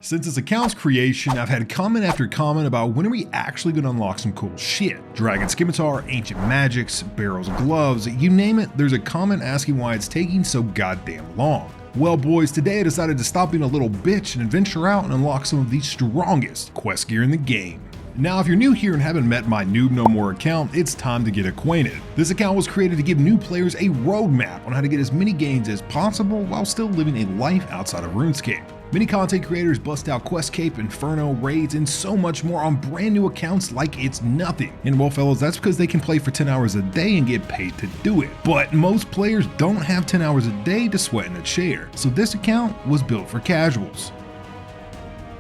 Since this account's creation, I've had comment after comment about when are we actually going to unlock some cool shit. Dragon Scimitar, Ancient Magics, Barrels of Gloves, you name it, there's a comment asking why it's taking so goddamn long. Well boys, today I decided to stop being a little bitch and venture out and unlock some of the strongest quest gear in the game. Now if you're new here and haven't met my Noobnomore account, it's time to get acquainted. This account was created to give new players a roadmap on how to get as many gains as possible while still living a life outside of RuneScape. Many content creators bust out QuestCape, Inferno, raids, and so much more on brand new accounts like it's nothing. And well fellas, that's because they can play for 10 hours a day and get paid to do it. But most players don't have 10 hours a day to sweat in a chair, so this account was built for casuals.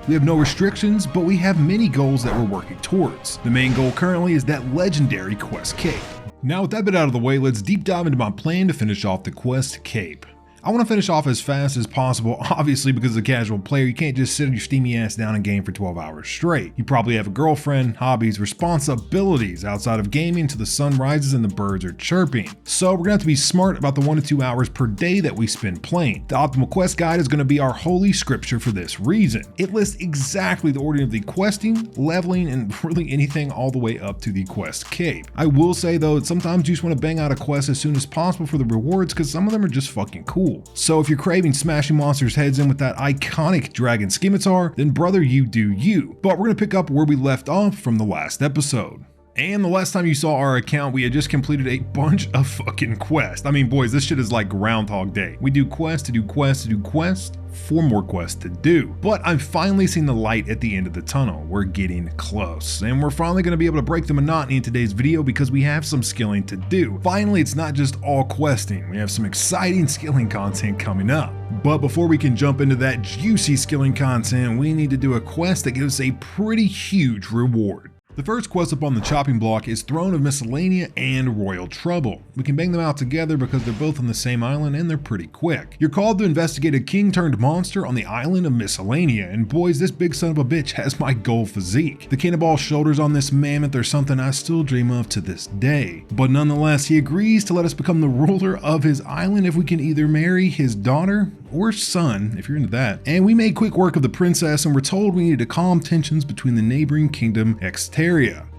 We have no restrictions, but we have many goals that we're working towards. The main goal currently is that legendary QuestCape. Now with that bit out of the way, let's deep dive into my plan to finish off the QuestCape. I want to finish off as fast as possible, obviously because as a casual player, you can't just sit your steamy ass down and game for 12 hours straight. You probably have a girlfriend, hobbies, responsibilities outside of gaming until the sun rises and the birds are chirping. So we're gonna have to be smart about the 1 to 2 hours per day that we spend playing. The optimal quest guide is gonna be our holy scripture for this reason. It lists exactly the order of the questing, leveling, and really anything all the way up to the QuestCape. I will say though, that sometimes you just want to bang out a quest as soon as possible for the rewards because some of them are just fucking cool. So if you're craving smashing monsters' heads in with that iconic Dragon Scimitar, then brother, you do you. But we're gonna pick up where we left off from the last episode. And the last time you saw our account, we had just completed a bunch of fucking quests. I mean, boys, this shit is like Groundhog Day. We do quest to do quest to do quest, 4 more quests to do. But I'm finally seeing the light at the end of the tunnel. We're getting close. And we're finally going to be able to break the monotony in today's video because we have some skilling to do. Finally, it's not just all questing. We have some exciting skilling content coming up. But before we can jump into that juicy skilling content, we need to do a quest that gives us a pretty huge reward. The first quest up on the chopping block is Throne of Miscellanea and Royal Trouble. We can bang them out together because they're both on the same island and they're pretty quick. You're called to investigate a king turned monster on the island of Miscellanea, and boys, this big son of a bitch has my goal physique. The cannonball shoulders on this mammoth are something I still dream of to this day. But nonetheless, he agrees to let us become the ruler of his island if we can either marry his daughter or son, if you're into that. And we made quick work of the princess and were told we needed to calm tensions between the neighboring kingdom Exteria.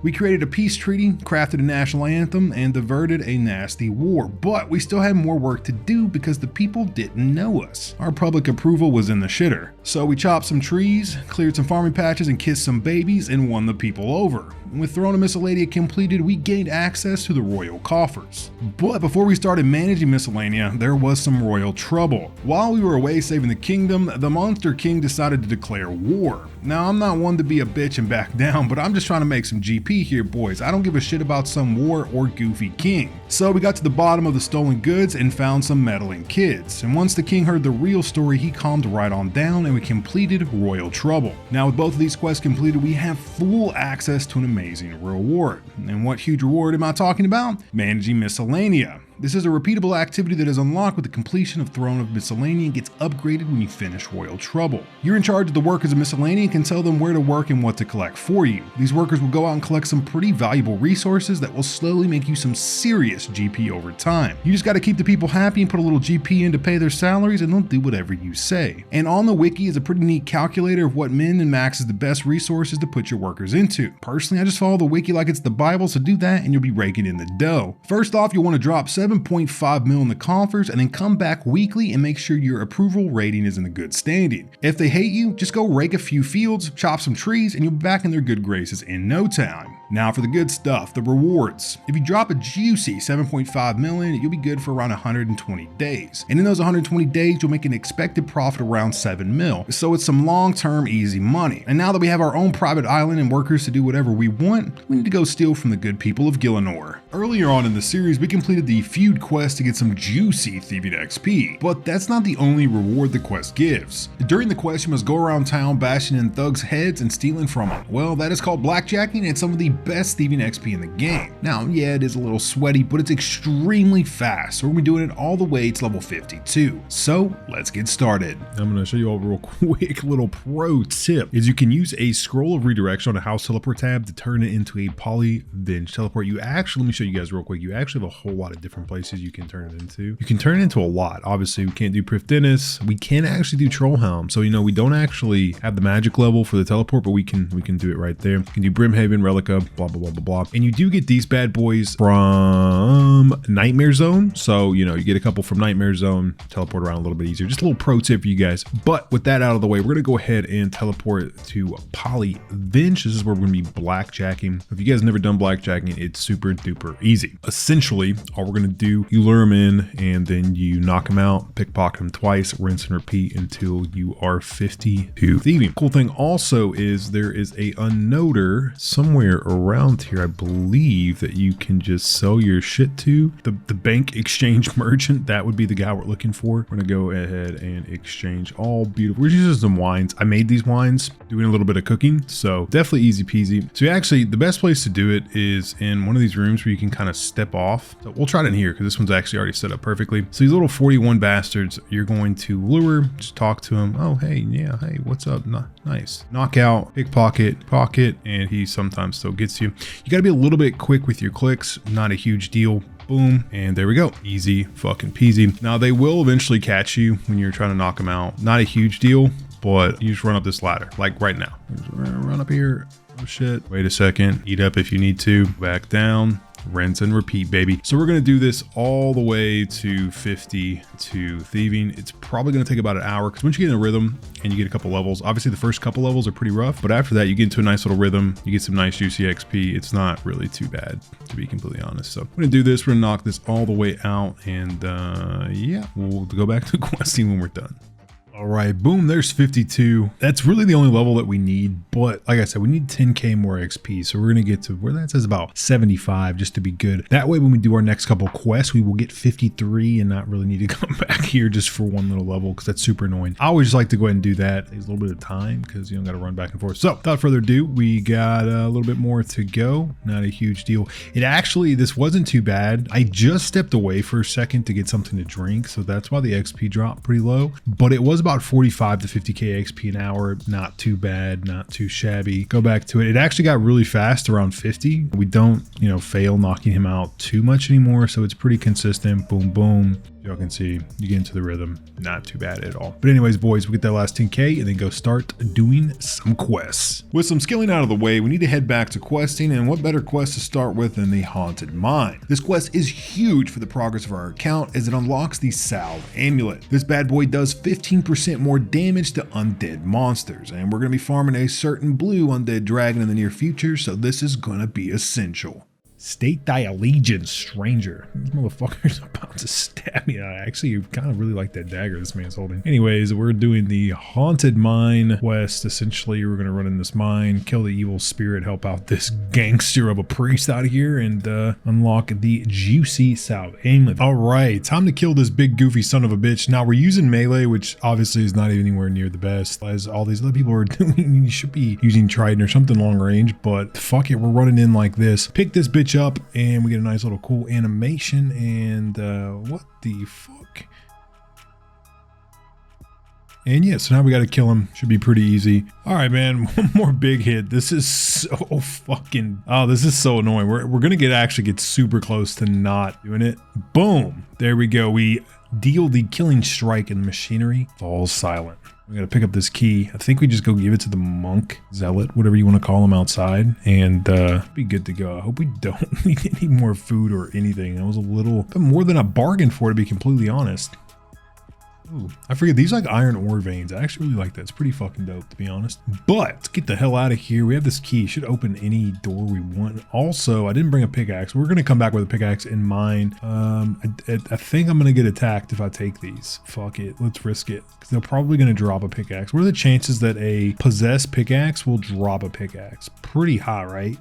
We created a peace treaty, crafted a national anthem, and diverted a nasty war, but we still had more work to do because the people didn't know us. Our public approval was in the shitter. So we chopped some trees, cleared some farming patches, and kissed some babies and won the people over. With Throne of Miscellanea completed, we gained access to the royal coffers. But before we started managing Miscellanea, there was some royal trouble. While we were away saving the kingdom, the Monster King decided to declare war. Now, I'm not one to be a bitch and back down, but I'm just trying to make some GP here, boys. I don't give a shit about some war or goofy king. So we got to the bottom of the stolen goods and found some meddling kids. And once the king heard the real story, he calmed right on down and we completed Royal Trouble. Now, with both of these quests completed, we have full access to an amazing reward. And what huge reward am I talking about? Managing Miscellanea. This is a repeatable activity that is unlocked with the completion of Throne of Miscellanea and gets upgraded when you finish Royal Trouble. You're in charge of the workers of Miscellanea and can tell them where to work and what to collect for you. These workers will go out and collect some pretty valuable resources that will slowly make you some serious GP over time. You just gotta keep the people happy and put a little GP in to pay their salaries and they'll do whatever you say. And on the wiki is a pretty neat calculator of what min and max is the best resources to put your workers into. Personally, I just follow the wiki like it's the Bible, so do that and you'll be raking in the dough. First off, you'll want to drop 7.5 mil in the coffers and then come back weekly and make sure your approval rating is in the good standing. If they hate you, just go rake a few fields, chop some trees, and you'll be back in their good graces in no time. Now for the good stuff, the rewards. If you drop a juicy 7.5 million, you'll be good for around 120 days. And in those 120 days, you'll make an expected profit around 7 mil. So it's some long-term easy money. And now that we have our own private island and workers to do whatever we want, we need to go steal from the good people of Gillinor. Earlier on in the series, we completed the feud quest to get some juicy thieving XP, but that's not the only reward the quest gives. During the quest, you must go around town bashing in thugs' heads and stealing from them. Well, that is called blackjacking and some of the best thieving XP in the game. Now, yeah, it is a little sweaty, but it's extremely fast, so we're gonna be doing it all the way to level 52. So let's get started. I'm gonna show you all a real quick little pro tip is you can use a scroll of redirection on a house teleport tab to turn it into a poly binge teleport. You actually, let me show show you guys real quick. You actually have a whole lot of different places you can turn it into. You can turn it into a lot. Obviously, we can't do Prif Dennis. We can actually do Trollhelm. So, you know, we don't actually have the magic level for the teleport, but we can do it right there. You can do Brimhaven, Relica, blah, blah, blah, blah, blah. And you do get these bad boys from Nightmare Zone. So, you know, you get a couple from Nightmare Zone, teleport around a little bit easier. Just a little pro tip for you guys. But with that out of the way, we're going to go ahead and teleport to Polyvinch. This is where we're going to be blackjacking. If you guys have never done blackjacking, it's super duper easy. Essentially, all we're going to do, you lure them in and then you knock them out, pickpocket them twice, rinse and repeat until you are 52 thieving. Cool thing also is there is a unnoder somewhere around here, I believe, that you can just sell your shit to. The bank exchange merchant, that would be the guy we're looking for. We're gonna go ahead and exchange all beautiful. We're using some wines. I made these wines doing a little bit of cooking, so definitely easy peasy. So actually, the best place to do it is in one of these rooms where you can kind of step off. So we'll try it in here because this one's actually already set up perfectly. So these little 41 bastards, you're going to lure, just talk to him. Oh, hey, yeah, hey, what's up? Nice. Knockout, pickpocket, pocket, and he sometimes still gets you. You got to be a little bit quick with your clicks. Not a huge deal. Boom, and there we go. Easy fucking peasy. Now they will eventually catch you when you're trying to knock them out. Not a huge deal, but you just run up this ladder, like right now. Run up here. Oh shit. Wait a second. Eat up if you need to. Back down. Rinse and repeat, baby. So we're going to do this all the way to 52 thieving. It's probably going to take about an hour because once you get in a rhythm and you get a couple levels, obviously the first couple levels are pretty rough, but after that you get into a nice little rhythm, you get some nice juicy XP. It's not really too bad, to be completely honest. So we're going to do this. We're going to knock this all the way out, and yeah, we'll go back to questing when we're done. All right, boom, there's 52. That's really the only level that we need, but like I said, we need 10k more XP, so we're gonna get to where that says about 75 just to be good. That way when we do our next couple quests, we will get 53 and not really need to come back here just for one little level, because that's super annoying. I always just like to go ahead and do that. It takes a little bit of time because you don't got to run back and forth. So without further ado, we got a little bit more to go. Not a huge deal. It actually, this wasn't too bad. I just stepped away for a second to get something to drink, so that's why the XP dropped pretty low, but it was about 45 to 50k XP an hour. Not too bad, not too shabby. Go back to it. It actually got really fast around 50. We don't, you know, fail knocking him out too much anymore, so it's pretty consistent. Boom, boom. Y'all can see you get into the rhythm. Not too bad at all. But anyways, boys, we get that last 10k and then go start doing some quests. With some skilling out of the way, we need to head back to questing, and what better quest to start with than the Haunted Mine. This quest is huge for the progress of our account as it unlocks the Salve Amulet. This bad boy does 15% more damage to undead monsters, and we're going to be farming a certain blue undead dragon in the near future, so this is going to be essential. State thy allegiance, stranger. This motherfucker's about to stab me. I actually kind of really like that dagger this man's holding. Anyways, we're doing the Haunted Mine quest. Essentially, we're going to run in this mine, kill the evil spirit, help out this gangster of a priest out of here, and unlock the juicy Salve Amulet. All right, time to kill this big goofy son of a bitch. Now, we're using melee, which obviously is not anywhere near the best, as all these other people are doing. You should be using trident or something long range, but fuck it, we're running in like this. Pick this bitch up and we get a nice little cool animation, and what the fuck. And yeah, so now we got to kill him. Should be pretty easy. All right, man, one more big hit. This is so fucking, oh, this is so annoying. We're gonna actually get super close to not doing it. Boom, there we go. We deal the killing strike and the machinery falls silent. We gotta pick up this key. I think we just go give it to the monk, zealot, whatever you want to call him outside, and be good to go. I hope we don't need any more food or anything. That was a little bit more than a bargain for, to be completely honest. Ooh, I forget, these like iron ore veins. I actually really like that. It's pretty fucking dope, to be honest. But let's get the hell out of here. We have this key. Should open any door we want. Also, I didn't bring a pickaxe. We're gonna come back with a pickaxe in mind. I think I'm gonna get attacked if I take these. Fuck it, let's risk it, because they're probably gonna drop a pickaxe. What are the chances that a possessed pickaxe will drop a pickaxe? Pretty high, right?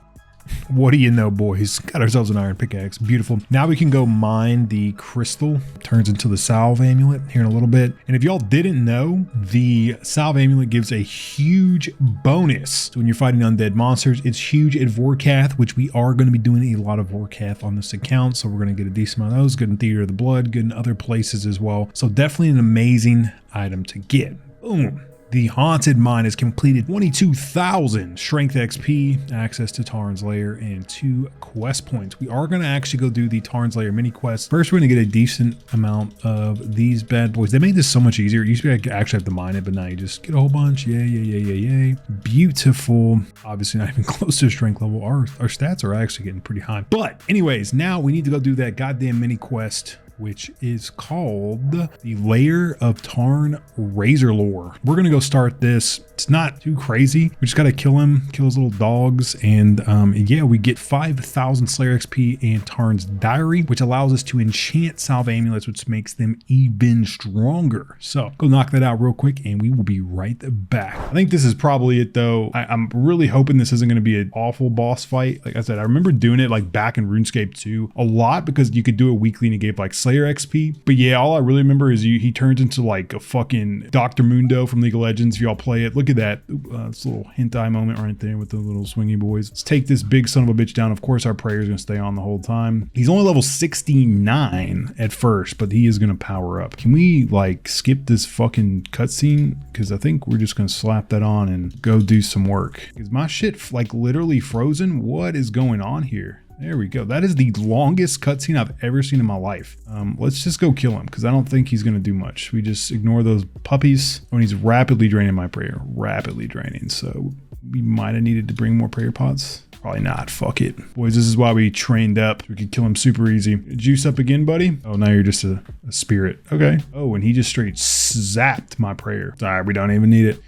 What do you know, boys? Got ourselves an iron pickaxe. Beautiful. Now we can go mine the crystal. Turns into the Salve Amulet here in a little bit. And if y'all didn't know, the Salve Amulet gives a huge bonus. So when you're fighting undead monsters, it's huge at Vorkath, which we are going to be doing a lot of Vorkath on this account. So we're going to get a decent amount of those. Good in Theater of the Blood, good in other places as well. So definitely an amazing item to get. Boom. The Haunted Mine is completed. 22,000 Strength XP, access to Tarn's Lair, and 2 quest points. We are going to actually go do the Tarn's Lair mini quest. First, we're going to get a decent amount of these bad boys. They made this so much easier. It used to be I actually have to mine it, but now you just get a whole bunch. Yay. Beautiful. Obviously not even close to strength level. Our stats are actually getting pretty high. But anyways, now we need to go do that goddamn mini quest, which is called the Lair of Tarn Razorlore. We're gonna go start this. It's not too crazy. We just gotta kill him, kill his little dogs, and yeah, we get 5,000 Slayer XP and Tarn's Diary, which allows us to enchant salve amulets, which makes them even stronger. So go knock that out real quick, and we will be right back. I think this is probably it though. I'm really hoping this isn't gonna be an awful boss fight. Like I said, I remember doing it like back in RuneScape 2 a lot because you could do it weekly and it gave like Slayer XP. But yeah, all I really remember is he turns into like a fucking Dr. Mundo from League of Legends. If y'all play it, look at that. This little hentai moment right there with the little swingy boys. Let's take this big son of a bitch down. Of course, our prayer is going to stay on the whole time. He's only level 69 at first, but he is going to power up. Can we like skip this fucking cutscene? Because I think we're just going to slap that on and go do some work. Is my shit like literally frozen? What is going on here? There we go. That is the longest cutscene I've ever seen in my life. Let's just go kill him because I don't think he's going to do much. We just ignore those puppies. When he's rapidly draining my prayer. Rapidly draining. So we might have needed to bring more prayer pots. Probably not. Fuck it. Boys, this is why we trained up. We could kill him super easy. Juice up again, buddy? Oh, now you're just a spirit. Okay. Oh, and he just straight zapped my prayer. Sorry, we don't even need it.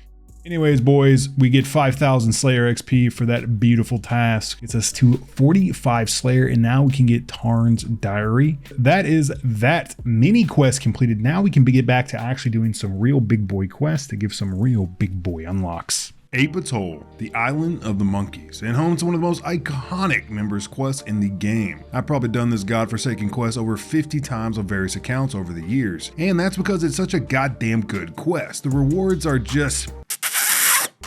Anyways, boys, we get 5,000 Slayer XP for that beautiful task. It's us to 45 Slayer, and now we can get Tarn's Diary. That is that mini quest completed. Now we can get back to actually doing some real big boy quests to give some real big boy unlocks. Ape Atoll, the island of the monkeys, and home to one of the most iconic members quests in the game. I've probably done this godforsaken quest over 50 times on various accounts over the years, and that's because it's such a goddamn good quest. The rewards are just...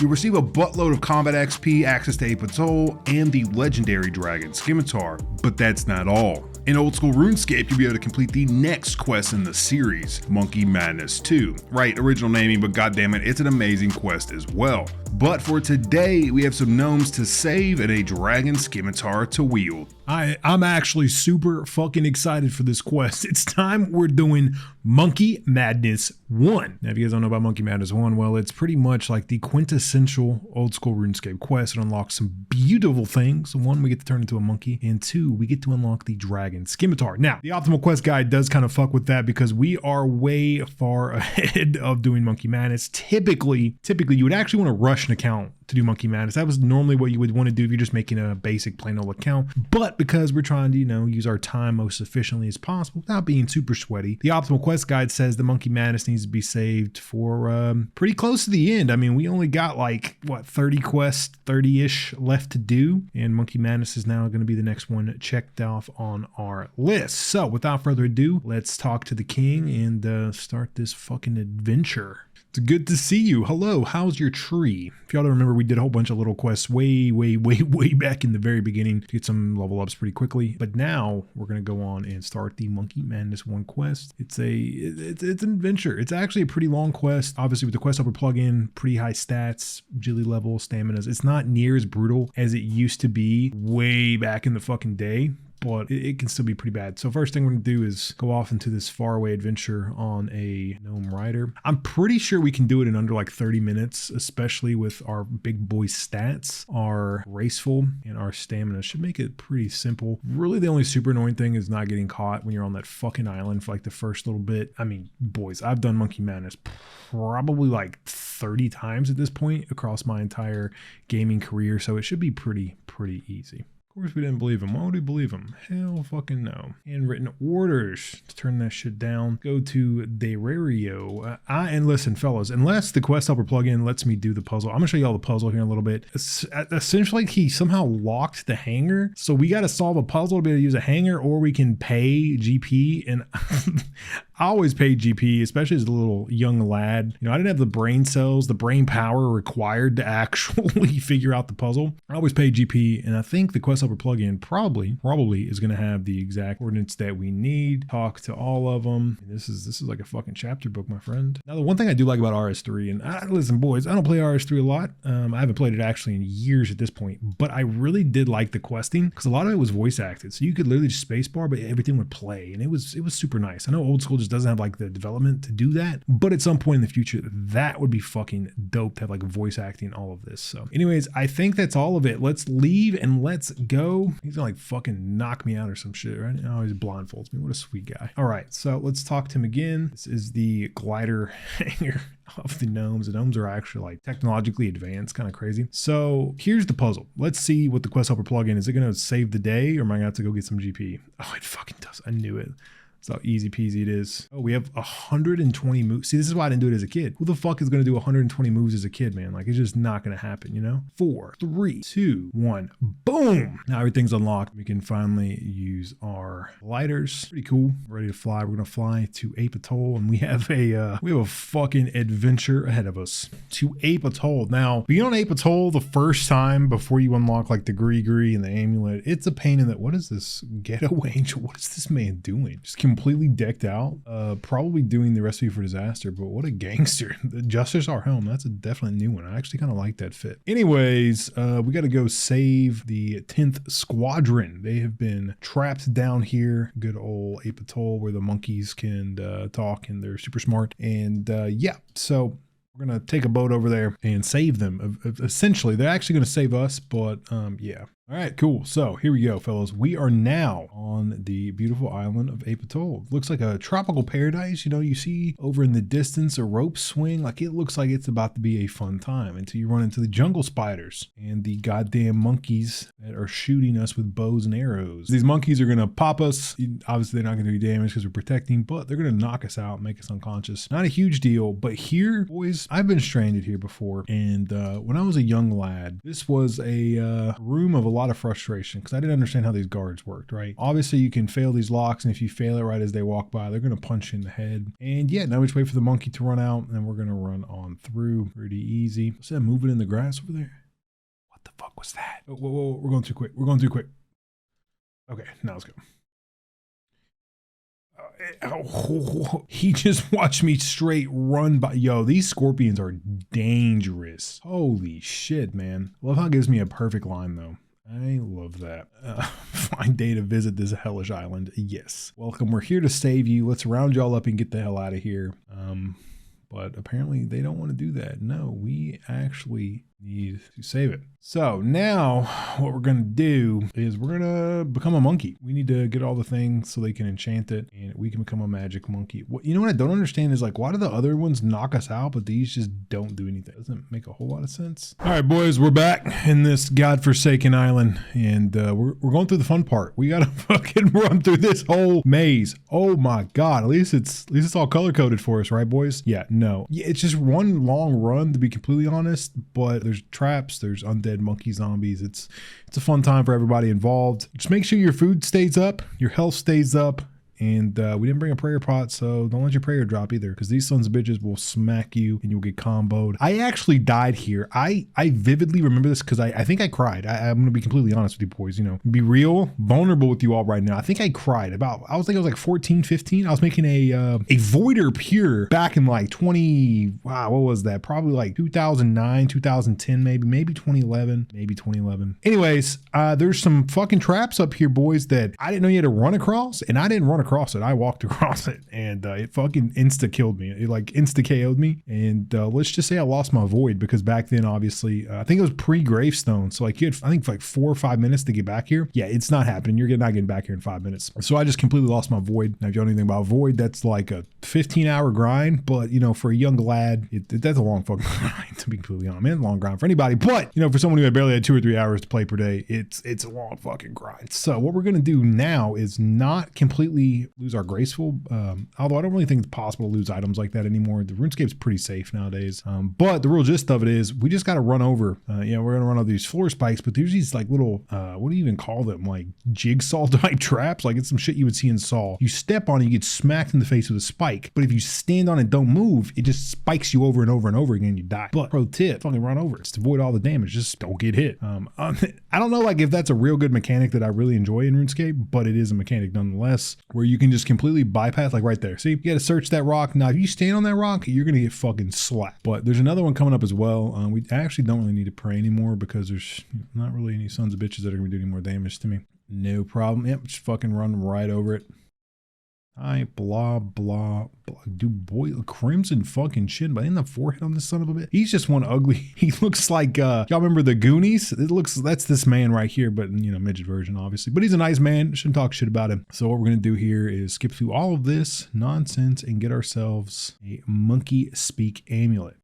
You receive a buttload of combat XP, access to Ape Atoll, and the legendary dragon Scimitar, but that's not all. In old school RuneScape, you'll be able to complete the next quest in the series, Monkey Madness 2. Right, original naming, but goddammit, it's an amazing quest as well. But for today, we have some gnomes to save and a dragon Scimitar to wield. I'm actually super fucking excited for this quest. It's time we're doing Monkey Madness 1. Now, if you guys don't know about Monkey Madness 1, well, it's pretty much like the quintessential old school RuneScape quest. It unlocks some beautiful things. One, we get to turn into a monkey, and two, we get to unlock the dragon Scimitar. Now, the optimal quest guide does kind of fuck with that because we are way far ahead of doing Monkey Madness. Typically, you would actually want to rush an account to do Monkey Madness. That was normally what you would want to do if you're just making a basic plain old account. But because we're trying to, use our time most efficiently as possible without being super sweaty, the optimal quest guide says the Monkey Madness needs to be saved for pretty close to the end. I mean, we only got like, 30 quests, 30-ish left to do. And Monkey Madness is now going to be the next one checked off on our list. So without further ado, let's talk to the king and start this fucking adventure. It's good to see you. Hello, how's your tree? If y'all don't remember, we did a whole bunch of little quests way back in the very beginning to get some level ups pretty quickly. But now we're gonna go on and start the Monkey Madness 1 quest. It's an adventure. It's actually a pretty long quest. Obviously with the quest helper plugin, pretty high stats, agility level, staminas. It's not near as brutal as it used to be way back in the fucking day, but it can still be pretty bad. So first thing we're gonna do is go off into this faraway adventure on a gnome rider. I'm pretty sure we can do it in under like 30 minutes, especially with our big boy stats. Our raceful and our stamina should make it pretty simple. Really the only super annoying thing is not getting caught when you're on that fucking island for like the first little bit. I mean, boys, I've done Monkey Madness probably like 30 times at this point across my entire gaming career, so it should be pretty easy. Of course we didn't believe him. Why would we believe him? Hell fucking no. Handwritten orders. Let's turn that shit down. Go to Derario. And listen, fellas, unless the quest helper plugin lets me do the puzzle, I'm gonna show you all the puzzle here in a little bit. Essentially, he somehow locked the hanger. So we got to solve a puzzle to be able to use a hanger, or we can pay GP. And I always paid GP, especially as a little young lad. You know, I didn't have the brain cells, the brain power required to actually figure out the puzzle. I always paid GP, and I think the Quest Helper plugin probably is going to have the exact coordinates that we need. Talk to all of them. This is like a fucking chapter book, my friend. Now, the one thing I do like about RS3, and listen, boys, I don't play RS3 a lot. I haven't played it actually in years at this point, but I really did like the questing because a lot of it was voice acted. So you could literally just spacebar, but everything would play, and it was super nice. I know old school just doesn't have like the development to do that, but at some point in the future, that would be fucking dope to have like voice acting all of this. So anyways, I think that's all of it. Let's leave and let's go. He's gonna like fucking knock me out or some shit, right? Oh, he blindfolds me. What a sweet guy. All right, so let's talk to him again. This is the glider hanger of the gnomes. The gnomes are actually like technologically advanced, kind of crazy. So here's the puzzle. Let's see what the Quest Helper plugin is. It going to save the day, or am I gonna have to go get some GP? Oh, it fucking does. I knew it. That's how easy peasy it is. Oh, we have 120 moves. See, this is why I didn't do it as a kid. Who the fuck is going to do 120 moves as a kid, man? Like, it's just not going to happen, you know? 4, 3, 2, 1. Boom! Now everything's unlocked. We can finally use our gliders. Pretty cool. Ready to fly. We're going to fly to Ape Atoll, and we have a fucking adventure ahead of us. To Ape Atoll. Now, being on Ape Atoll the first time before you unlock like the Gree and the amulet, it's a pain in the... What is this ghetto angel? What is this man doing? Just completely decked out, probably doing the recipe for disaster, but what a gangster. The Justice Our Helm, that's a definite new one. I actually kind of like that fit. Anyways, we got to go save the 10th Squadron. They have been trapped down here. Good old Ape Atoll where the monkeys can talk and they're super smart. And yeah, so we're going to take a boat over there and save them. Essentially, they're actually going to save us, but yeah. All right, cool. So here we go, fellas. We are now on the beautiful island of Ape Atoll. Looks like a tropical paradise. You know, you see over in the distance a rope swing. Like, it looks like it's about to be a fun time until you run into the jungle spiders and the goddamn monkeys that are shooting us with bows and arrows. These monkeys are going to pop us. Obviously, they're not going to do damage because we're protecting, but they're going to knock us out, make us unconscious. Not a huge deal, but here, boys, I've been stranded here before. And when I was a young lad, this was a room of a lot of frustration because I didn't understand how these guards worked, right? Obviously, you can fail these locks, and if you fail it right as they walk by, they're going to punch you in the head. And yeah, now we just wait for the monkey to run out, and then we're going to run on through pretty easy. What's that moving in the grass over there? What the fuck was that? Oh, whoa, we're going too quick. We're going too quick. Okay, now let's go. He just watched me straight run by. Yo, these scorpions are dangerous. Holy shit, man. Love how it gives me a perfect line, though. I love that. Fine day to visit this hellish island. Yes. Welcome. We're here to save you. Let's round y'all up and get the hell out of here. But apparently they don't want to do that. No, we actually need to save it. So now what we're going to do is we're going to become a monkey. We need to get all the things so they can enchant it and we can become a magic monkey. You know what I don't understand is like, why do the other ones knock us out, but these just don't do anything? Doesn't make a whole lot of sense. All right, boys, we're back in this godforsaken island and we're going through the fun part. We got to fucking run through this whole maze. Oh my God. At least it's all color coded for us, right, boys? Yeah, no. Yeah, it's just one long run to be completely honest, but there's traps, there's undead monkey zombies. It's a fun time for everybody involved. Just make sure your food stays up, your health stays up, and we didn't bring a prayer pot, so don't let your prayer drop either, because these sons of bitches will smack you and you'll get comboed. I actually died here. I vividly remember this because I think I cried. I'm going to be completely honest with you boys, you know, be real, vulnerable with you all right now. I think I cried I was like 14, 15. I was making a voider pure back in like what was that? Probably like 2009, 2010, maybe 2011. Anyways, there's some fucking traps up here, boys, that I didn't know you had to run across, and I didn't run across it. I walked across it and it fucking insta killed me. It like insta KO'd me. And let's just say I lost my void because back then, obviously, I think it was pre-gravestone. So like you had, I think like 4 or 5 minutes to get back here. Yeah, it's not happening. You're not getting back here in 5 minutes. So I just completely lost my void. Now, if you don't know anything about void, that's like a 15-hour grind. But you know, for a young lad, that's a long fucking grind, to be completely honest. Man, long grind for anybody. But you know, for someone who had barely had 2 or 3 hours to play per day, it's a long fucking grind. So what we're gonna do now is not completely we lose our graceful. Although I don't really think it's possible to lose items like that anymore. The RuneScape's pretty safe nowadays. But the real gist of it is we just got to run over. Yeah, we're gonna run over these floor spikes, but there's these like little what do you even call them? Like jigsaw type traps. Like it's some shit you would see in Saw. You step on it, you get smacked in the face with a spike. But if you stand on it, don't move, it just spikes you over and over and over again. And you die. But pro tip, fucking run over it to avoid all the damage. Just don't get hit. I don't know like if that's a real good mechanic that I really enjoy in RuneScape, but it is a mechanic nonetheless where you can just completely bypass, like right there. See, you got to search that rock. Now, if you stand on that rock, you're gonna get fucking slapped. But there's another one coming up as well. We actually don't really need to pray anymore because there's not really any sons of bitches that are gonna be doing any more damage to me. No problem. Yep, just fucking run right over it. Hi, blah, blah, blah. Dude, boy, crimson fucking chin, but in the forehead on this son of a bitch. He's just one ugly. He looks like, y'all remember the Goonies? That's this man right here, but you know, midget version, obviously. But he's a nice man. Shouldn't talk shit about him. So what we're going to do here is skip through all of this nonsense and get ourselves a monkey speak amulet.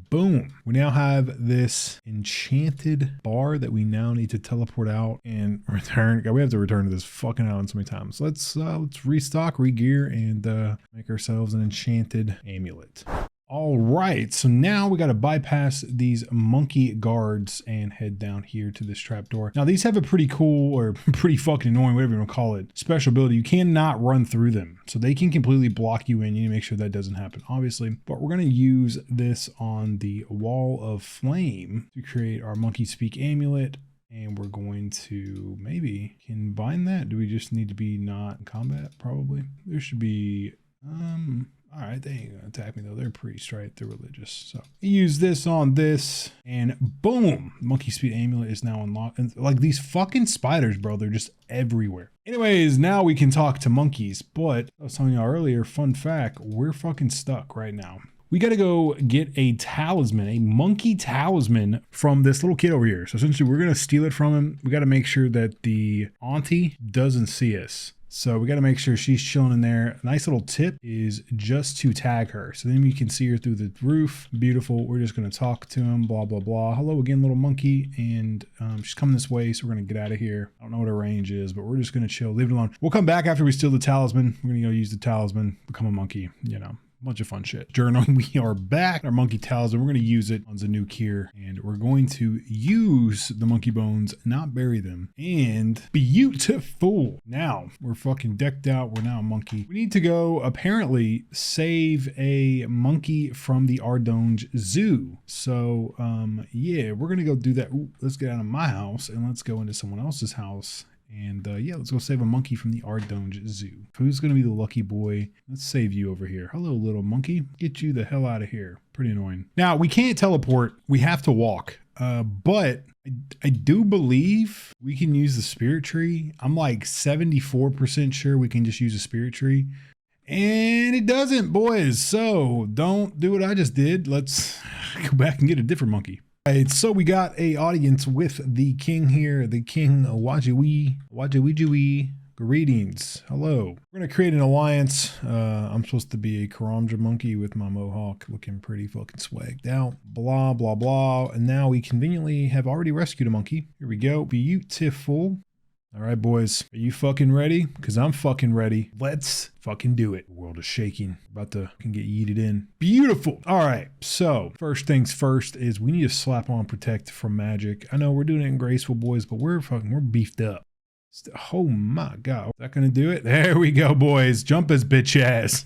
Boom. We now have this enchanted bar that we now need to teleport out and return. God, we have to return to this fucking island so many times. So let's restock, regear, and make ourselves an enchanted amulet. All right, so now we got to bypass these monkey guards and head down here to this trapdoor. Now these have a pretty cool or pretty fucking annoying, whatever you want to call it, special ability. You cannot run through them. So they can completely block you in. You need to make sure that doesn't happen, obviously. But we're going to use this on the wall of flame to create our monkey speak amulet. And we're going to maybe combine that. Do we just need to be not in combat? Probably. There should be, all right, they ain't gonna attack me though. They're pretty straight. They're religious. So use this on this and boom, monkey speed amulet is now unlocked. And like these fucking spiders, bro, they're just everywhere. Anyways, now we can talk to monkeys, but I was telling y'all earlier, fun fact, we're fucking stuck right now. We got to go get a talisman, a monkey talisman from this little kid over here. So essentially we're going to steal it from him. We got to make sure that the auntie doesn't see us. So we got to make sure she's chilling in there. A nice little tip is just to tag her. So then we can see her through the roof. Beautiful. We're just going to talk to him, blah, blah, blah. Hello again, little monkey. And she's coming this way. So we're going to get out of here. I don't know what her range is, but we're just going to chill, leave it alone. We'll come back after we steal the talisman. We're going to go use the talisman, become a monkey, you know. Bunch of fun shit. Journal, we are back. Our monkey talisman, we're going to use it on Zanuck here, and we're going to use the monkey bones, not bury them, and beautiful. Now we're fucking decked out. We're now a monkey. We need to go apparently save a monkey from the Ardonge Zoo. So yeah, we're going to go do that. Ooh, let's get out of my house and let's go into someone else's house. And yeah, let's go save a monkey from the Ardonge Zoo. Who's going to be the lucky boy? Let's save you over here. Hello, little monkey. Get you the hell out of here. Pretty annoying. Now, we can't teleport. We have to walk. But I do believe we can use the spirit tree. I'm like 74% sure we can just use a spirit tree. And it doesn't, boys. So don't do what I just did. Let's go back and get a different monkey. Right, so we got a audience with the king here, the king Wajiwi. Greetings. Hello. We're going to create an alliance. I'm supposed to be a Karamja monkey with my mohawk looking pretty fucking swagged out. Blah, blah, blah. And now we conveniently have already rescued a monkey. Here we go. Beautiful. All right, boys. Are you fucking ready? Because I'm fucking ready. Let's fucking do it. The world is shaking. About to get yeeted in. Beautiful. All right. So first things first is we need to slap on protect from magic. I know we're doing it in graceful, boys, but we're beefed up. Oh my God. Is that going to do it? There we go, boys. Jump his bitch ass.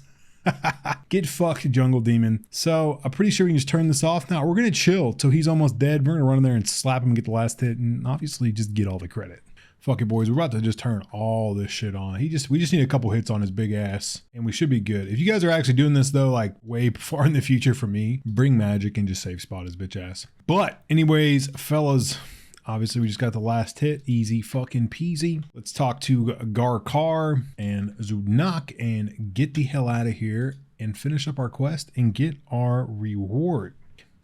Get fucked, jungle demon. So I'm pretty sure we can just turn this off now. We're going to chill till he's almost dead. We're going to run in there and slap him and get the last hit and obviously just get all the credit. Fuck it, boys. We're about to just turn all this shit on. We just need a couple hits on his big ass and we should be good. If you guys are actually doing this though, like way far in the future for me, bring magic and just save spot his bitch ass. But anyways, fellas, obviously we just got the last hit. Easy fucking peasy. Let's talk to Garkar and Zanuck and get the hell out of here and finish up our quest and get our reward.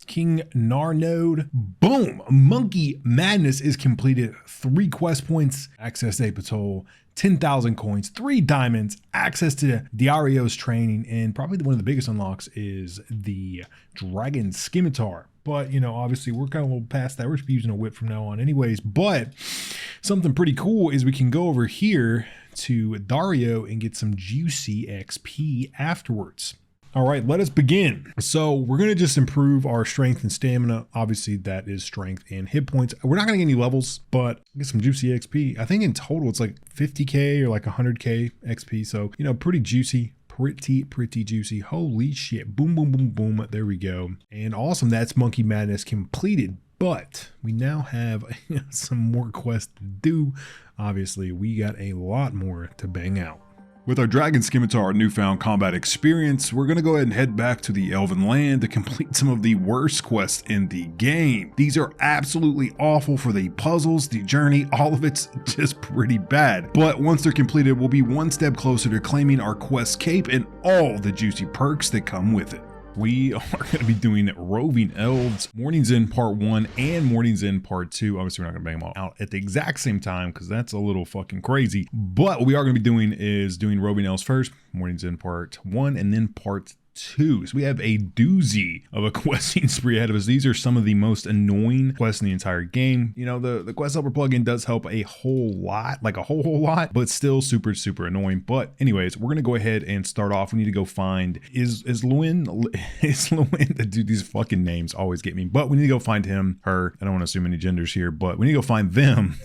King Narnode. Boom! Monkey Madness is completed. 3 quest points, access a patrol, 10,000 coins, 3 diamonds, access to Diario's training, and probably one of the biggest unlocks is the Dragon Scimitar. But, you know, obviously we're kind of a little past that. We're just using a whip from now on anyways. But something pretty cool is we can go over here to Dario and get some juicy XP afterwards. All right, let us begin. So we're going to just improve our strength and stamina. Obviously, that is strength and hit points. We're not going to get any levels, but get some juicy XP. I think in total, it's like 50K or like 100K XP. So, you know, pretty juicy. Pretty juicy. Holy shit. Boom, boom, boom, boom. There we go. And awesome. That's Monkey Madness completed. But we now have some more quests to do. Obviously, we got a lot more to bang out. With our Dragon Scimitar newfound combat experience, we're going to go ahead and head back to the Elven Land to complete some of the worst quests in the game. These are absolutely awful for the puzzles, the journey, all of it's just pretty bad. But once they're completed, we'll be one step closer to claiming our quest cape and all the juicy perks that come with it. We are going to be doing Roving Elves, Morning's End Part 1 and Morning's End Part 2. Obviously, we're not going to bang them all out at the exact same time because that's a little fucking crazy. But what we are going to be doing is doing Roving Elves first, Morning's End Part 1, and then Part 2. So we have a doozy of a questing spree ahead of us. These are some of the most annoying quests in the entire game. You know, the quest helper plugin does help a whole lot, like a whole lot, but still super annoying. But anyways, we're gonna go ahead and start off. We need to go find is Lewin, dude, these fucking names always get me. But we need to go find him, her. I don't want to assume any genders here, but we need to go find them,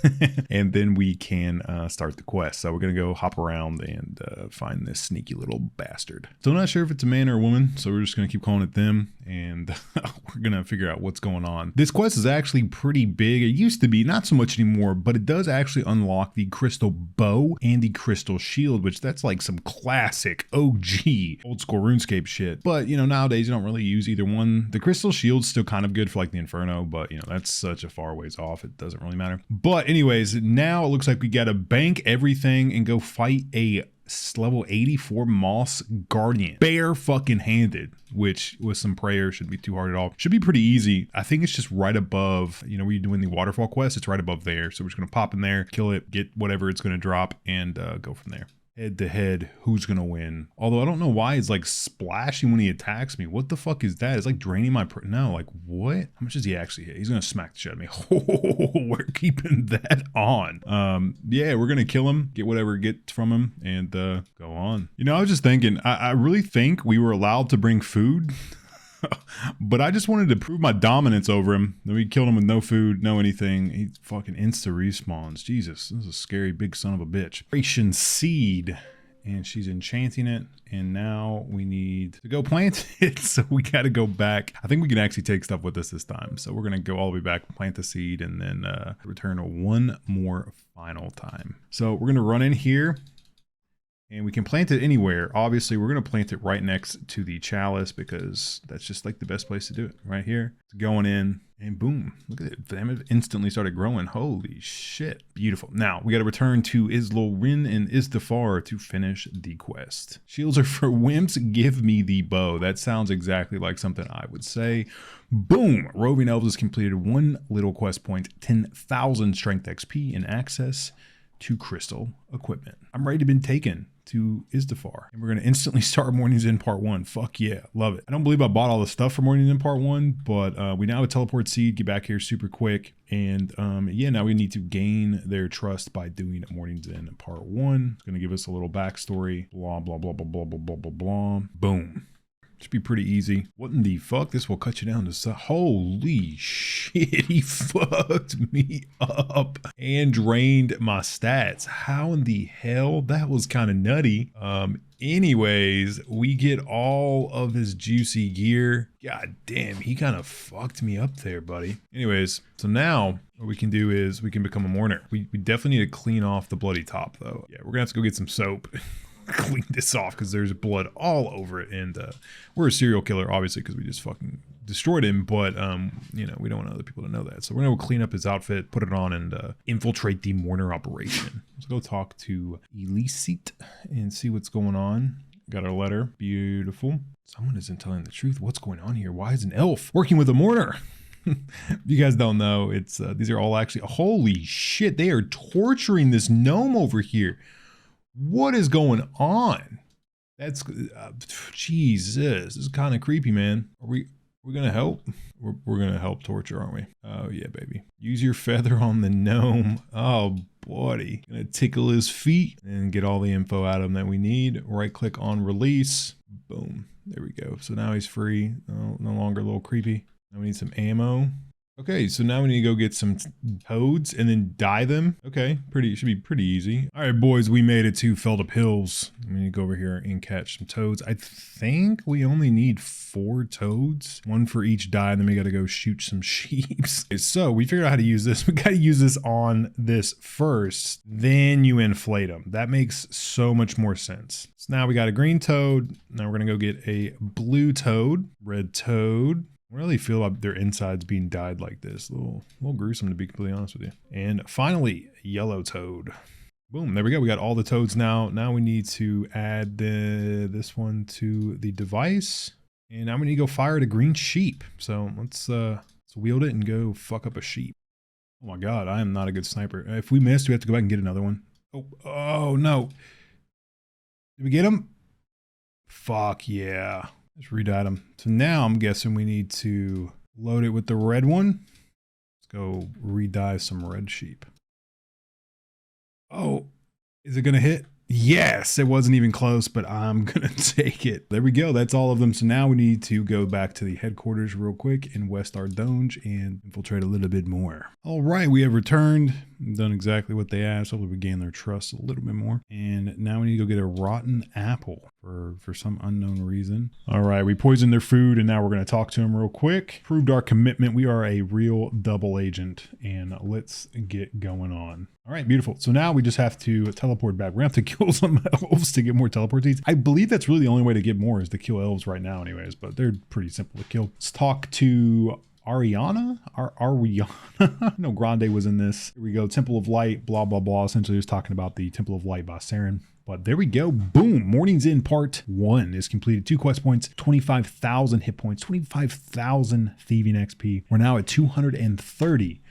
and then we can start the quest. So we're gonna go hop around and find this sneaky little bastard. So I'm not sure if it's a man or woman, so we're just gonna keep calling it them, and we're gonna figure out what's going on. This quest is actually pretty big. It used to be, not so much anymore, but it does actually unlock the crystal bow and the crystal shield, which that's like some classic OG old school RuneScape shit. But you know, nowadays you don't really use either one. The crystal shield's still kind of good for like the Inferno, but you know, that's such a far ways off, it doesn't really matter. But anyways, now it looks like we gotta bank everything and go fight a level 84 Moss Guardian, bare fucking handed, which with some prayer shouldn't be too hard at all. Should be pretty easy. I think it's just right above, you know, where you're doing the waterfall quest, it's right above there. So we're just gonna pop in there, kill it, get whatever it's gonna drop, and go from there. Head to head, who's gonna win? Although I don't know why it's like splashing when he attacks me. What the fuck is that? It's like draining my no, like what? How much does he actually hit? He's gonna smack the shit out of me. Oh, we're keeping that on. Yeah, we're gonna kill him, get whatever get from him, and go on. You know, I was just thinking, I really think we were allowed to bring food. But I just wanted to prove my dominance over him. Then we killed him with no food, no anything. He fucking insta respawns. Jesus, this is a scary big son of a bitch. Creation seed, and she's enchanting it. And now we need to go plant it. So we got to go back. I think we can actually take stuff with us this time. So we're going to go all the way back, plant the seed, and then return one more final time. So we're going to run in here. And we can plant it anywhere. Obviously, we're going to plant it right next to the chalice because that's just like the best place to do it. Right here. It's going in and boom. Look at it. Damn, it instantly started growing. Holy shit. Beautiful. Now, we got to return to Rin and Isdafar to finish the quest. Shields are for wimps. Give me the bow. That sounds exactly like something I would say. Boom. Roving Elves has completed one little quest point. 10,000 strength XP and access to crystal equipment. I'm ready to be taken to Isdafar, and we're going to instantly start Morning's End Part 1. Fuck yeah, love it. I don't believe I bought all the stuff for Morning's End Part 1, but we now have a teleport seed, get back here super quick, and yeah, now we need to gain their trust by doing Morning's End Part 1. It's going to give us a little backstory, blah, blah, blah, blah, blah, blah, blah, blah, blah. Boom. Should be pretty easy. What in the fuck? This will cut you down to holy shit, he fucked me up and drained my stats. How in the hell? That was kind of nutty. Anyways, we get all of his juicy gear. God damn, he kind of fucked me up there, buddy. Anyways, so now what we can do is we can become a mourner. We definitely need to clean off the bloody top though. Yeah, we're gonna have to go get some soap. Clean this off because there's blood all over it, and we're a serial killer obviously because we just fucking destroyed him, but you know, we don't want other people to know that, so we're gonna go clean up his outfit, put it on, and infiltrate the mourner operation. Let's go talk to Elicite and see what's going on. Got our letter. Beautiful. Someone isn't telling the truth. What's going on here? Why is an elf working with a mourner? If you guys don't know, it's these are all actually, holy shit, they are torturing this gnome over here. What is going on? That's Jesus. This is kind of creepy, man. We're gonna help. We're gonna help torture, aren't we? Oh yeah, baby. Use your feather on the gnome. Oh buddy. Gonna tickle his feet and get all the info out of him that we need. Right click on release. Boom. There we go. So now he's free. No longer a little creepy. Now we need some ammo. Okay, so now we need to go get some toads and then dye them. Okay, should be pretty easy. All right, boys, we made it to Feldup Hills. I'm gonna go over here and catch some toads. I think we only need 4 toads, 1 for each dye, and then we gotta go shoot some sheeps. Okay, so we figured out how to use this. We gotta use this on this first, then you inflate them. That makes so much more sense. So now we got a green toad. Now we're gonna go get a blue toad, red toad. I really feel like their insides being dyed like this. A little gruesome, to be completely honest with you. And finally, yellow toad. Boom, there we go. We got all the toads now. Now we need to add this one to the device. And now we need to go fire at a green sheep. So let's wield it and go fuck up a sheep. Oh my God, I am not a good sniper. If we missed, we have to go back and get another one. Oh no. Did we get him? Fuck yeah. Just re-dyed them. So now I'm guessing we need to load it with the red one. Let's go re-dye some red sheep. Oh, is it going to hit? Yes, it wasn't even close, but I'm going to take it. There we go. That's all of them. So now we need to go back to the headquarters real quick in West Ardonge and infiltrate a little bit more. All right, we have returned, done exactly what they asked. Hopefully we gain their trust a little bit more. And now we need to go get a rotten apple for some unknown reason. All right, we poisoned their food and now we're going to talk to them real quick. Proved our commitment. We are a real double agent and let's get going on. All right, beautiful. So now we just have to teleport back. We're going to have to kill some elves to get more teleport seeds. I believe that's really the only way to get more is to kill elves right now anyways, but they're pretty simple to kill. Let's talk to Ariana? Ariana? No, Grande was in this. Here we go. Temple of Light, blah, blah, blah. Essentially just talking about the Temple of Light by Saren. But there we go. Boom. Morning's Inn Part 1 is completed. 2 quest points, 25,000 hit points, 25,000 thieving XP. We're now at 230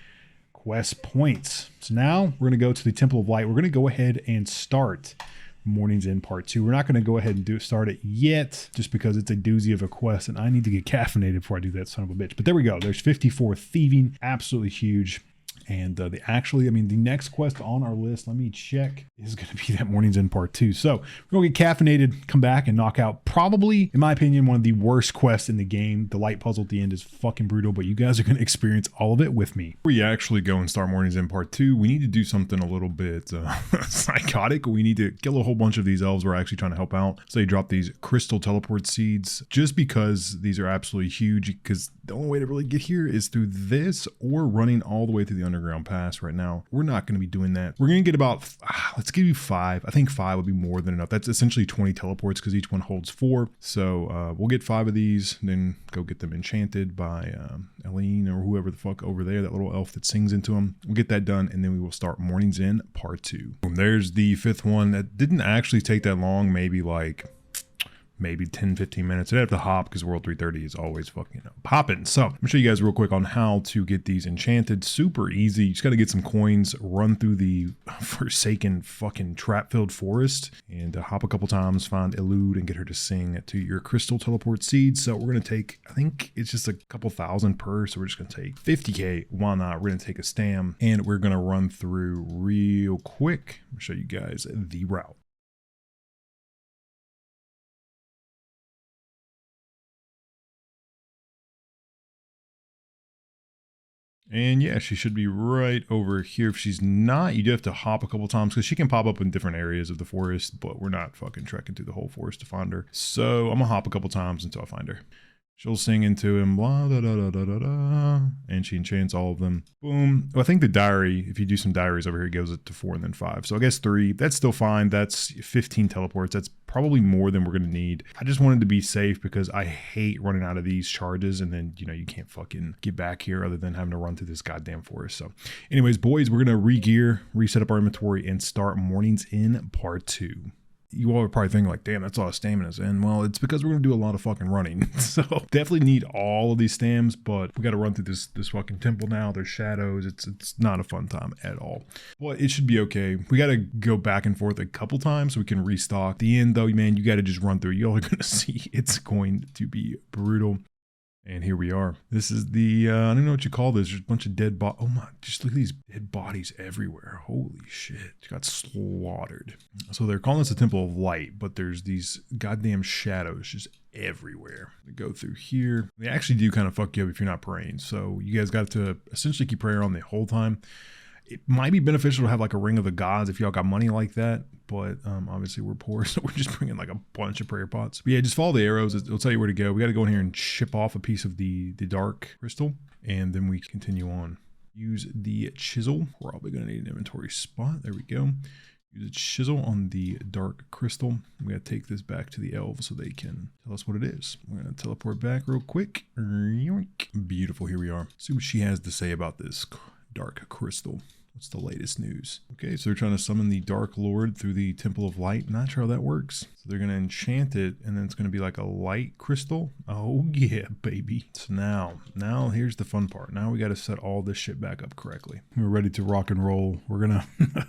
quest points. So now we're going to go to the Temple of Light. We're going to go ahead and start Morning's Inn Part 2. We're not going to go ahead and start it yet just because it's a doozy of a quest and I need to get caffeinated before I do that son of a bitch. But there we go. There's 54 thieving. Absolutely huge. And the next quest on our list, let me check, is going to be that Morning's Inn Part 2. So we're going to get caffeinated, come back and knock out probably, in my opinion, one of the worst quests in the game. The light puzzle at the end is fucking brutal, but you guys are going to experience all of it with me. Before we actually go and start Morning's Inn Part 2, we need to do something a little bit psychotic. We need to kill a whole bunch of these elves we're actually trying to help out. So they drop these crystal teleport seeds just because these are absolutely huge, because the only way to really get here is through this or running all the way through the underground pass. Right now we're not going to be doing that. We're going to get about let's give you 5. I think 5 would be more than enough. That's essentially 20 teleports because each one holds 4. So we'll get 5 of these, then go get them enchanted by Eileen or whoever the fuck over there, that little elf that sings into them. We'll get that done and then we will start Morning's Inn Part 2. Boom, there's the 5th one. That didn't actually take that long, maybe 10-15 minutes. I have to hop because World 330 is always fucking popping. So I'm gonna show you guys real quick on how to get these enchanted. Super easy. You just got to get some coins, run through the forsaken fucking trap-filled forest, and hop a couple times, find Elude, and get her to sing to your crystal teleport seeds. So we're gonna take, I think it's just a couple thousand per, so we're just gonna take 50k. Why not? We're gonna take a stam and we're gonna run through real quick. I'll show you guys the route. And yeah, she should be right over here. If she's not, you do have to hop a couple times because she can pop up in different areas of the forest, but we're not fucking trekking through the whole forest to find her. So I'm gonna hop a couple times until I find her. She'll sing into him, blah, da, da, da, da, da, da, and she enchants all of them. Boom. Well, I think the diary, if you do some diaries over here, it goes it to 4 and then 5. So I guess 3, that's still fine. That's 15 teleports. That's probably more than we're going to need. I just wanted to be safe because I hate running out of these charges and then, you can't fucking get back here other than having to run through this goddamn forest. So anyways, boys, we're going to re-gear, reset up our inventory, and start Morning's Inn Part 2. You all are probably thinking like, damn, that's a lot of stamina. And well, it's because we're going to do a lot of fucking running. So definitely need all of these stams, but we got to run through this fucking temple now. There's shadows. It's not a fun time at all, but it should be okay. We got to go back and forth a couple times so we can restock. The end though, man, you got to just run through. You all are going to see it's going to be brutal. And here we are. This is the, I don't know what you call this. There's a bunch of dead bodies. Oh my, just look at these dead bodies everywhere. Holy shit. It got slaughtered. So they're calling this a Temple of Light, but there's these goddamn shadows just everywhere. They go through here. They actually do kind of fuck you up if you're not praying. So you guys got to essentially keep prayer on the whole time. It might be beneficial to have like a Ring of the Gods if y'all got money like that, but obviously we're poor, so we're just bringing like a bunch of prayer pots. But yeah, just follow the arrows. It'll tell you where to go. We got to go in here and chip off a piece of the dark crystal, and then we continue on. Use the chisel. We're probably going to need an inventory spot. There we go. Use a chisel on the dark crystal. We got to take this back to the elves so they can tell us what it is. We're going to teleport back real quick. Beautiful. Here we are. See what she has to say about this dark crystal. What's the latest news? Okay, so they're trying to summon the Dark Lord through the Temple of Light. Not sure how that works. So they're going to enchant it, and then it's going to be like a light crystal. Oh yeah, baby. So now here's the fun part. Now we got to set all this shit back up correctly. We're ready to rock and roll. We're going to,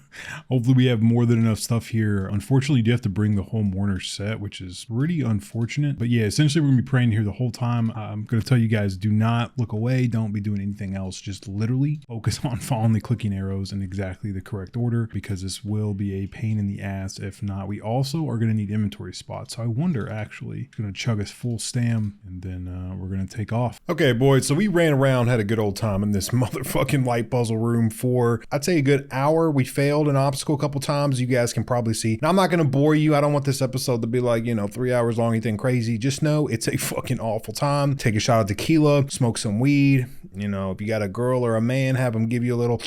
hopefully we have more than enough stuff here. Unfortunately, you do have to bring the whole mourner set, which is pretty unfortunate. But yeah, essentially we're going to be praying here the whole time. I'm going to tell you guys, do not look away. Don't be doing anything else. Just literally focus on following the clicking arrows in exactly the correct order, because this will be a pain in the ass if not. We also are going to need inventory spots, so I wonder actually, it's going to chug us full stam, and then we're going to take off. Okay boys, so we ran around, had a good old time in this motherfucking light puzzle room for I'd say a good hour. We failed an obstacle a couple times, you guys can probably see. Now I'm not going to bore you. I don't want this episode to be like, you know, 3 hours long, anything crazy. Just know it's a fucking awful time. Take a shot of tequila, smoke some weed. You know, if you got a girl or a man, have them give you a little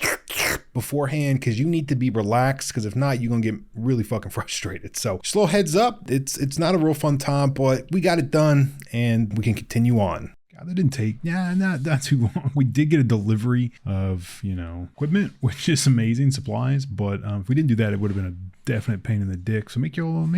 beforehand, because you need to be relaxed, because if not, you're gonna get really fucking frustrated. So just a little heads up, it's not a real fun time, but we got it done and we can continue on. God, that didn't take not too long. We did get a delivery of, you know, equipment, which is amazing, supplies, but if we didn't do that, it would have been a definite pain in the dick. So make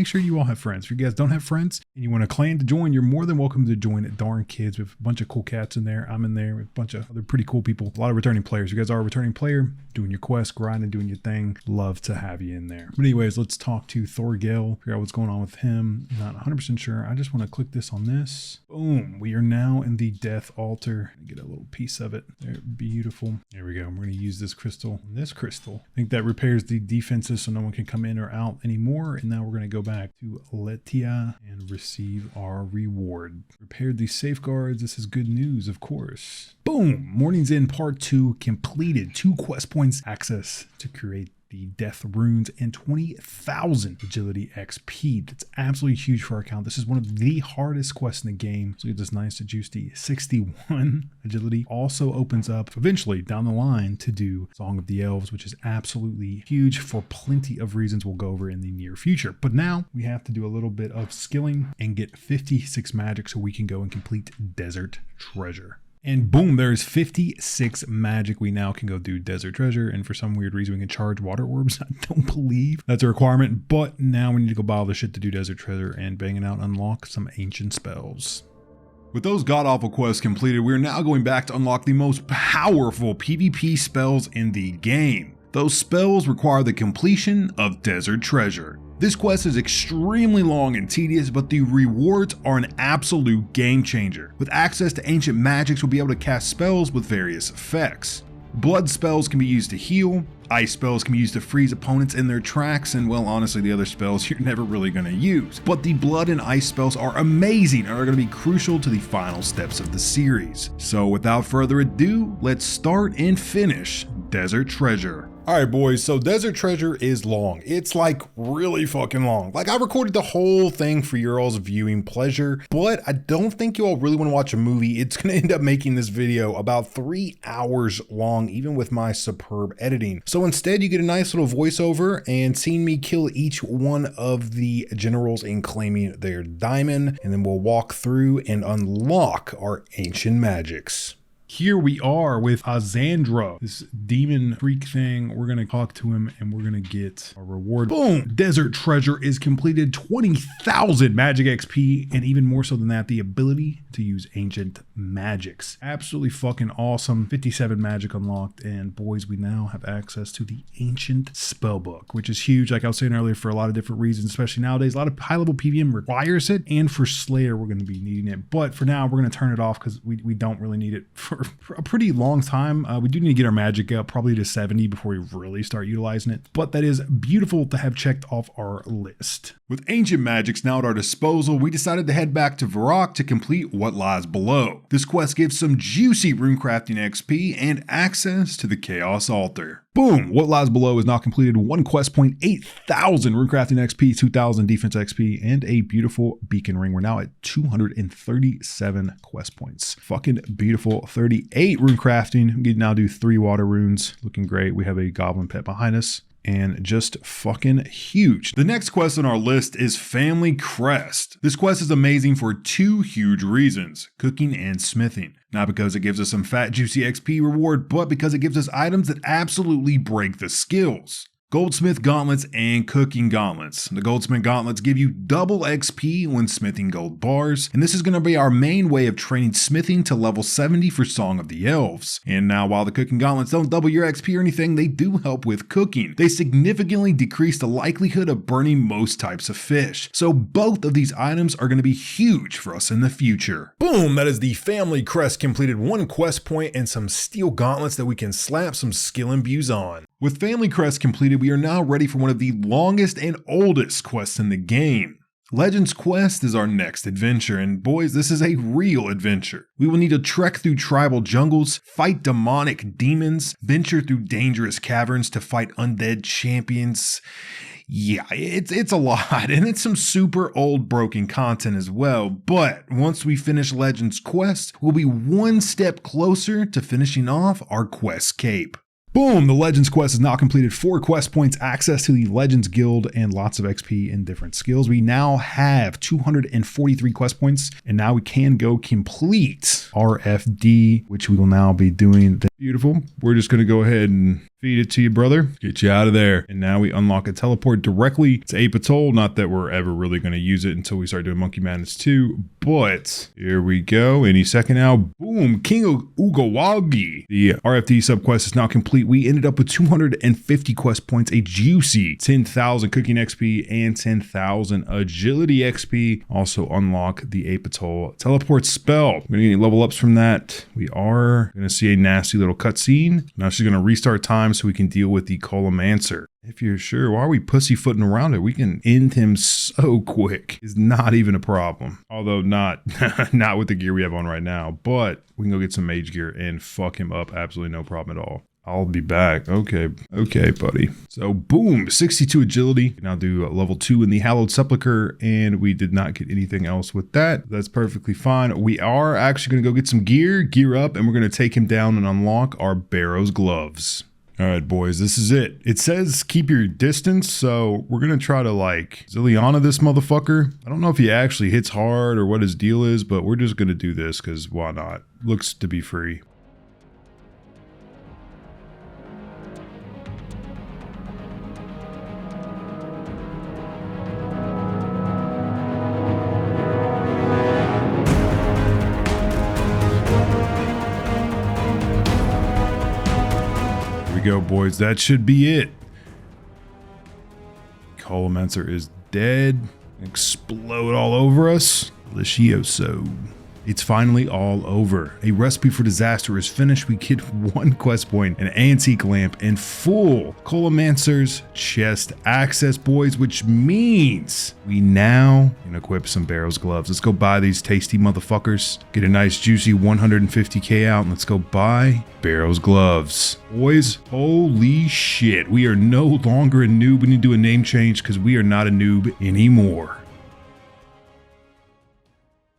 sure you all have friends. If you guys don't have friends and you want a clan to join, you're more than welcome to join at Darn Kids. with a bunch of cool cats in there. I'm in there with a bunch of other pretty cool people. A lot of returning players. You guys are a returning player, doing your quest, grinding, doing your thing. Love to have you in there. But anyways, let's talk to Thorgel, figure out what's going on with him. Not 100% sure. I just want to click this on this. Boom. We are now in the death altar. Get a little piece of it. There, beautiful. There we go. We're going to use this crystal. This crystal, I think that repairs the defenses so no one can come in or out anymore. And now we're going to go back to Letia and receive our reward. Repaired the safeguards. This is good news, of course. Boom. Morning's End Part 2 completed. 2 quest points, access to create the death runes, and 20,000 agility XP. That's absolutely huge for our account. This is one of the hardest quests in the game. So get this nice juicy 61 agility. Also opens up eventually down the line to do Song of the Elves, which is absolutely huge for plenty of reasons we'll go over in the near future. But now we have to do a little bit of skilling and get 56 magic so we can go and complete Desert Treasure. And boom, there's 56 magic. We now can go do Desert Treasure, and for some weird reason we can charge water orbs. I don't believe that's a requirement, but now we need to go buy all the shit to do Desert Treasure and bang it out, unlock some ancient spells. With those god-awful quests completed, we're now going back to unlock the most powerful PvP spells in the game. Those spells require the completion of Desert Treasure. This quest is extremely long and tedious, but the rewards are an absolute game changer. With access to ancient magics, we'll be able to cast spells with various effects. Blood spells can be used to heal, ice spells can be used to freeze opponents in their tracks, and well, honestly, the other spells you're never really going to use. But the blood and ice spells are amazing and are going to be crucial to the final steps of the series. So without further ado, let's start and finish Desert Treasure. Alright boys, so Desert Treasure is long. It's like really fucking long. Like, I recorded the whole thing for your all's viewing pleasure, but I don't think you all really want to watch a movie. It's going to end up making this video about 3 hours long, even with my superb editing. So instead you get a nice little voiceover and seeing me kill each one of the generals and claiming their diamond, and then we'll walk through and unlock our ancient magics. Here we are with Azandra, this demon freak thing. We're going to talk to him and we're going to get a reward. Boom! Desert treasure is completed. 20,000 magic XP, and even more so than that, the ability to use ancient magics. Absolutely fucking awesome. 57 magic unlocked, and boys, we now have access to the ancient spellbook, which is huge. Like I was saying earlier, for a lot of different reasons, especially nowadays, a lot of high level PVM requires it, and for Slayer, we're going to be needing it. But for now, we're going to turn it off because we don't really need it for a pretty long time. We do need to get our magic up probably to 70 before we really start utilizing it, but that is beautiful to have checked off our list. With ancient magics now at our disposal, we decided to head back to Varrock to complete What Lies Below. This quest gives some juicy runecrafting XP and access to the Chaos Altar. Boom! What Lies Below is now completed. 1 quest point, 8,000 runecrafting XP, 2,000 defense XP, and a beautiful beacon ring. We're now at 237 quest points. Fucking beautiful. 38 runecrafting. We can now do 3 water runes. Looking great. We have a goblin pet behind us, and just fucking huge. The next quest on our list is Family Crest. This quest is amazing for 2 huge reasons: cooking and smithing. Not because it gives us some fat juicy XP reward, but because it gives us items that absolutely break the skills. Goldsmith gauntlets and cooking gauntlets. The goldsmith gauntlets give you double XP when smithing gold bars, and this is going to be our main way of training smithing to level 70 for Song of the Elves. And now, while the cooking gauntlets don't double your XP or anything, they do help with cooking. They significantly decrease the likelihood of burning most types of fish. So both of these items are going to be huge for us in the future. Boom! That is the Family Crest completed. 1 quest point and some steel gauntlets that we can slap some skill imbues on. With Family Crest completed, we are now ready for one of the longest and oldest quests in the game. Legends Quest is our next adventure, and boys, this is a real adventure. We will need to trek through tribal jungles, fight demonic demons, venture through dangerous caverns to fight undead champions. Yeah, it's a lot, and it's some super old broken content as well, but once we finish Legends Quest, we'll be 1 step closer to finishing off our quest cape. Boom! The Legends quest is now completed. 4 quest points, access to the Legends Guild, and lots of XP in different skills. We now have 243 quest points, and now we can go complete RFD, which we will now be doing. Beautiful. We're just going to go ahead and feed it to you, brother. Get you out of there. And now we unlock a teleport directly to Apatol. Not that we're ever really going to use it until we start doing Monkey Madness 2, but here we go. Any second now. Boom. King of Ugawagi. The RFD subquest is now complete. We ended up with 250 quest points, a juicy 10,000 cooking XP, and 10,000 agility XP. Also unlock the Apatol teleport spell. We're going to get level ups from that. We are going to see a nasty little cutscene. Now she's going to restart time so we can deal with the Colomancer. If you're sure, why are we pussyfooting around it? We can end him so quick. It's not even a problem. Although not with the gear we have on right now, but we can go get some mage gear and fuck him up. Absolutely no problem at all. I'll be back. Okay, buddy. So boom, 62 agility. Now do level 2 in the Hallowed Sepulchre, and we did not get anything else with that. That's perfectly fine. We are actually going to go get some gear up, and we're going to take him down and unlock our Barrow's gloves. All right, boys, this is it. It says keep your distance, so we're going to try to like Zilliana this motherfucker. I don't know if he actually hits hard or what his deal is, but we're just going to do this because why not? Looks to be free. Go, boys, that should be it. Colomancer is dead. Explode all over us. Delicioso. It's finally all over. A recipe for disaster is finished. We get 1 quest point, an antique lamp, and full Colomancer's chest access, boys, which means we now can equip some Barrow's gloves. Let's go buy these tasty motherfuckers. Get a nice juicy 150k out, and let's go buy Barrow's gloves. Boys, holy shit. We are no longer a noob. We need to do a name change because we are not a noob anymore.